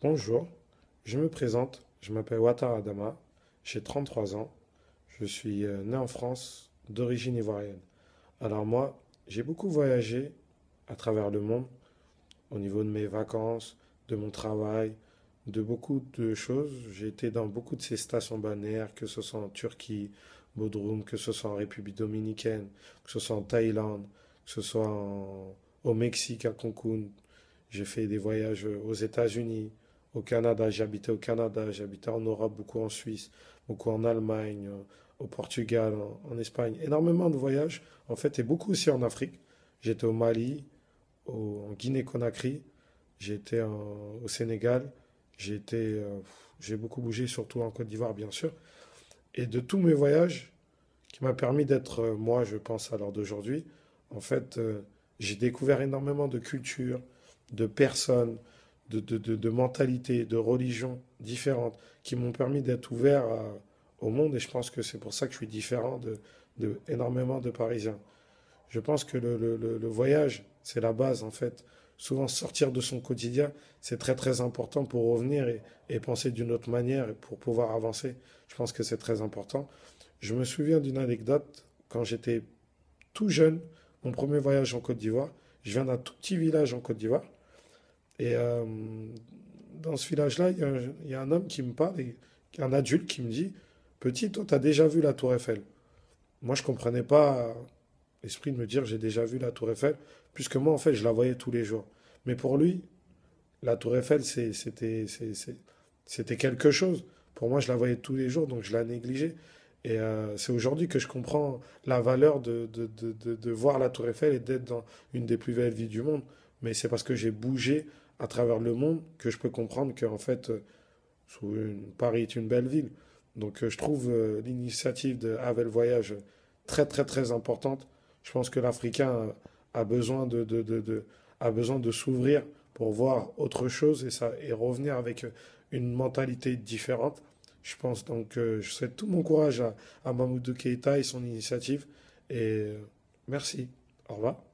Bonjour, je me présente, je m'appelle Ouattara Adama, j'ai 33 ans, je suis né en France d'origine ivoirienne. Alors moi, j'ai beaucoup voyagé à travers le monde au niveau de mes vacances, de mon travail, de beaucoup de choses. J'ai été dans beaucoup de ces stations balnéaires, que ce soit en Turquie, Bodrum, que ce soit en République dominicaine, que ce soit en Thaïlande, que ce soit au Mexique, à Cancun. J'ai fait des voyages aux États-Unis, au Canada. J'ai Canada, j'ai habité en Europe, beaucoup en Suisse, beaucoup en Allemagne, au Portugal, en Espagne. Énormément de voyages, en fait, et beaucoup aussi en Afrique. J'étais au Mali, en Guinée-Conakry, au Sénégal, j'ai beaucoup bougé, surtout en Côte d'Ivoire, bien sûr. Et de tous mes voyages, qui m'a permis d'être moi, je pense, à l'heure d'aujourd'hui, en fait, j'ai découvert énormément de cultures, de personnes, de mentalités, de religions différentes, qui m'ont permis d'être ouvert au monde. Et je pense que c'est pour ça que je suis différent de énormément de Parisiens. Je pense que le voyage, c'est la base en fait. Souvent sortir de son quotidien, c'est très très important pour revenir et penser d'une autre manière et pour pouvoir avancer. Je pense que c'est très important. Je me souviens d'une anecdote quand j'étais tout jeune, mon premier voyage en Côte d'Ivoire. Je viens d'un tout petit village en Côte d'Ivoire. Et dans ce village-là, il y a un homme qui me parle, un adulte qui me dit, Petit, toi, tu as déjà vu la Tour Eiffel. Moi, je comprenais pas l'esprit de me dire j'ai déjà vu la Tour Eiffel, puisque moi, en fait, je la voyais tous les jours. Mais pour lui, la Tour Eiffel, c'était quelque chose. Pour moi, je la voyais tous les jours, donc je la négligeais. Et c'est aujourd'hui que je comprends la valeur de voir la Tour Eiffel et d'être dans une des plus belles villes du monde. Mais c'est parce que j'ai bougé à travers le monde que je peux comprendre qu'en fait, Paris est une belle ville. Donc je trouve l'initiative de Havel Voyage très très très importante. Je pense que l'Africain a besoin a besoin de s'ouvrir pour voir autre chose et revenir avec une mentalité différente. Je pense donc je souhaite tout mon courage à Mamoudou Keïta et son initiative. Et merci. Au revoir.